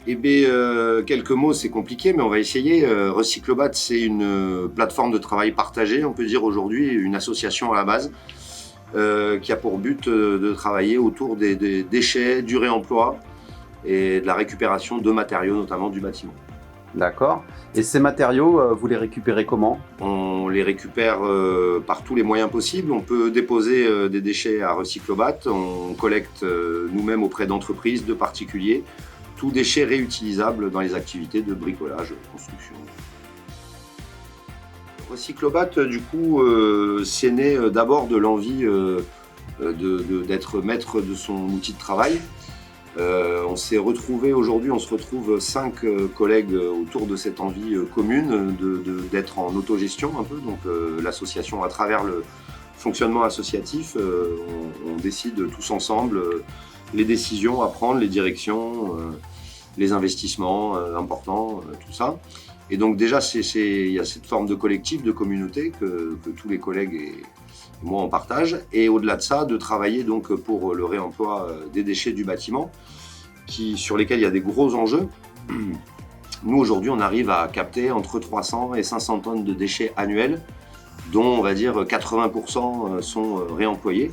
Eh bien, quelques mots, c'est compliqué, mais on va essayer. Recyclobat, c'est une plateforme de travail partagée, on peut dire aujourd'hui, une association à la base, qui a pour but de travailler autour des déchets, du réemploi et de la récupération de matériaux, notamment du bâtiment. D'accord. Et ces matériaux, vous les récupérez comment? On les récupère par tous les moyens possibles. On peut déposer des déchets à Recyclobat. On collecte nous-mêmes auprès d'entreprises, de particuliers, tout déchet réutilisable dans les activités de bricolage, construction. Recyclobat, du coup, c'est né d'abord de l'envie d'être maître de son outil de travail. On s'est retrouvé aujourd'hui, on se retrouve 5 collègues autour de cette envie commune d'être en autogestion un peu. Donc l'association, à travers le fonctionnement associatif, on décide tous ensemble les décisions à prendre, les directions, les investissements importants, tout ça. Et donc déjà, il y a cette forme de collectif, de communauté que tous les collègues et moi on partage. Et au-delà de ça, de travailler donc pour le réemploi des déchets du bâtiment, sur lesquels il y a des gros enjeux. Nous aujourd'hui, on arrive à capter entre 300 et 500 tonnes de déchets annuels, dont on va dire 80% sont réemployés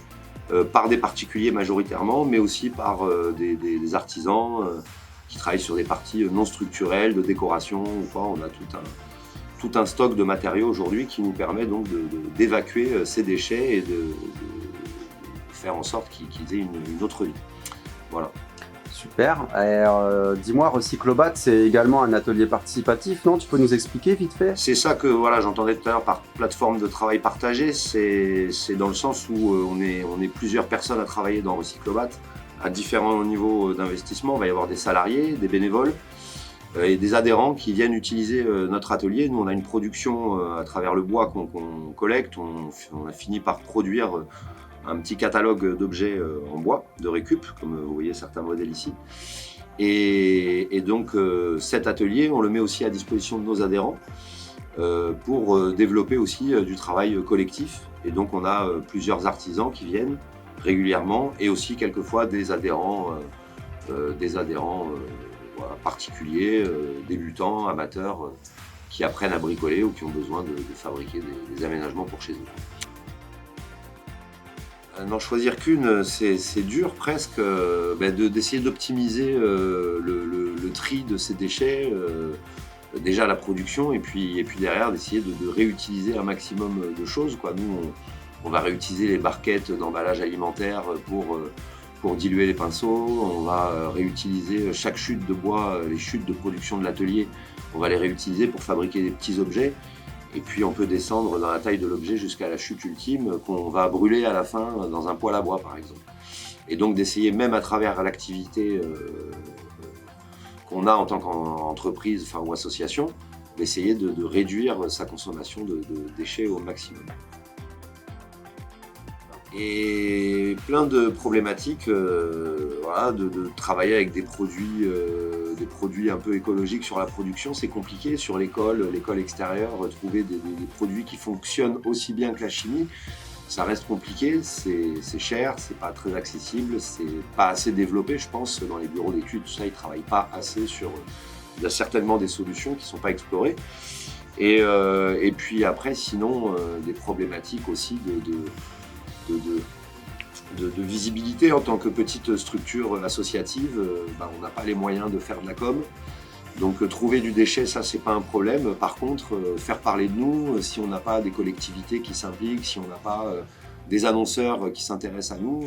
par des particuliers majoritairement, mais aussi par des artisans qui travaillent sur des parties non structurelles, de décoration ou quoi. On a tout un stock de matériaux aujourd'hui qui nous permet donc d'évacuer ces déchets et de faire en sorte qu'ils aient une autre vie. Voilà. Super. Dis-moi, Recyclobat, c'est également un atelier participatif, non? Tu peux nous expliquer vite fait? C'est ça que voilà, j'entendais tout à l'heure par plateforme de travail partagé. C'est dans le sens où on est plusieurs personnes à travailler dans Recyclobat à différents niveaux d'investissement. Il va y avoir des salariés, des bénévoles et des adhérents qui viennent utiliser notre atelier. Nous, on a une production à travers le bois qu'on collecte. On a fini par produire un petit catalogue d'objets en bois, de récup, comme vous voyez certains modèles ici. Et donc cet atelier, on le met aussi à disposition de nos adhérents pour développer aussi du travail collectif. Et donc on a plusieurs artisans qui viennent régulièrement et aussi quelquefois des adhérents voilà, particuliers, débutants, amateurs, qui apprennent à bricoler ou qui ont besoin de fabriquer des aménagements pour chez eux. N'en choisir qu'une, c'est dur presque d'essayer d'optimiser le tri de ces déchets, déjà la production, et puis derrière d'essayer de réutiliser un maximum de choses, quoi. Nous, on va réutiliser les barquettes d'emballage alimentaire pour diluer les pinceaux, on va réutiliser chaque chute de bois, les chutes de production de l'atelier, on va les réutiliser pour fabriquer des petits objets. Et puis on peut descendre dans la taille de l'objet jusqu'à la chute ultime qu'on va brûler à la fin dans un poêle à bois par exemple. Et donc d'essayer même à travers l'activité qu'on a en tant qu'entreprise ou association, d'essayer de réduire sa consommation de déchets au maximum. Et plein de problématiques, voilà, de travailler avec des produits un peu écologiques sur la production, c'est compliqué. Sur l'école extérieure, trouver des produits qui fonctionnent aussi bien que la chimie, ça reste compliqué, c'est cher, c'est pas très accessible, c'est pas assez développé, je pense, dans les bureaux d'études, tout ça, ils travaillent pas assez sur... Il y a certainement des solutions qui sont pas explorées. Et puis après, sinon, des problématiques aussi de visibilité en tant que petite structure associative. On n'a pas les moyens de faire de la com. Donc trouver du déchet, ça c'est pas un problème. Par contre, faire parler de nous, si on n'a pas des collectivités qui s'impliquent, si on n'a pas des annonceurs qui s'intéressent à nous,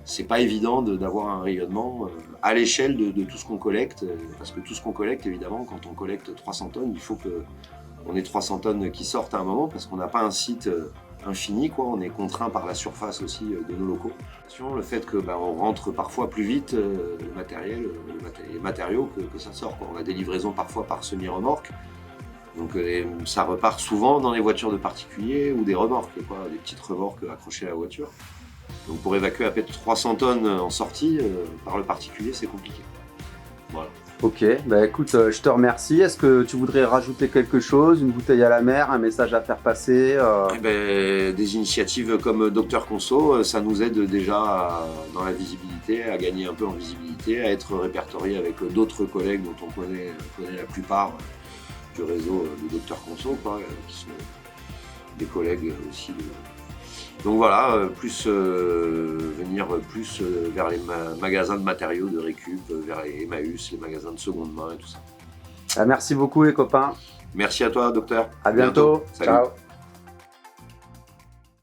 c'est pas évident d'avoir un rayonnement à l'échelle de tout ce qu'on collecte. Parce que tout ce qu'on collecte, évidemment, quand on collecte 300 tonnes, il faut qu'on ait 300 tonnes qui sortent à un moment parce qu'on n'a pas un site infini, quoi. On est contraint par la surface aussi de nos locaux. Le fait que on rentre parfois plus vite les matériaux que ça sort, quoi. On a des livraisons parfois par semi-remorque, donc ça repart souvent dans les voitures de particuliers ou des remorques, quoi, des petites remorques accrochées à la voiture. Donc pour évacuer à peu près 300 tonnes en sortie par le particulier, c'est compliqué. Voilà. Ok, bah écoute, je te remercie. Est-ce que tu voudrais rajouter quelque chose, une bouteille à la mer, un message à faire passer Eh ben, des initiatives comme Docteur Conso, ça nous aide déjà dans la visibilité, à gagner un peu en visibilité, à être répertorié avec d'autres collègues dont on connaît la plupart du réseau de Docteur Conso, quoi, qui sont des collègues aussi. Donc voilà, venir plus vers les magasins de matériaux de récup, vers les Emmaüs, les magasins de seconde main et tout ça. Merci beaucoup les copains. Merci à toi, docteur. À bientôt. Salut. Ciao.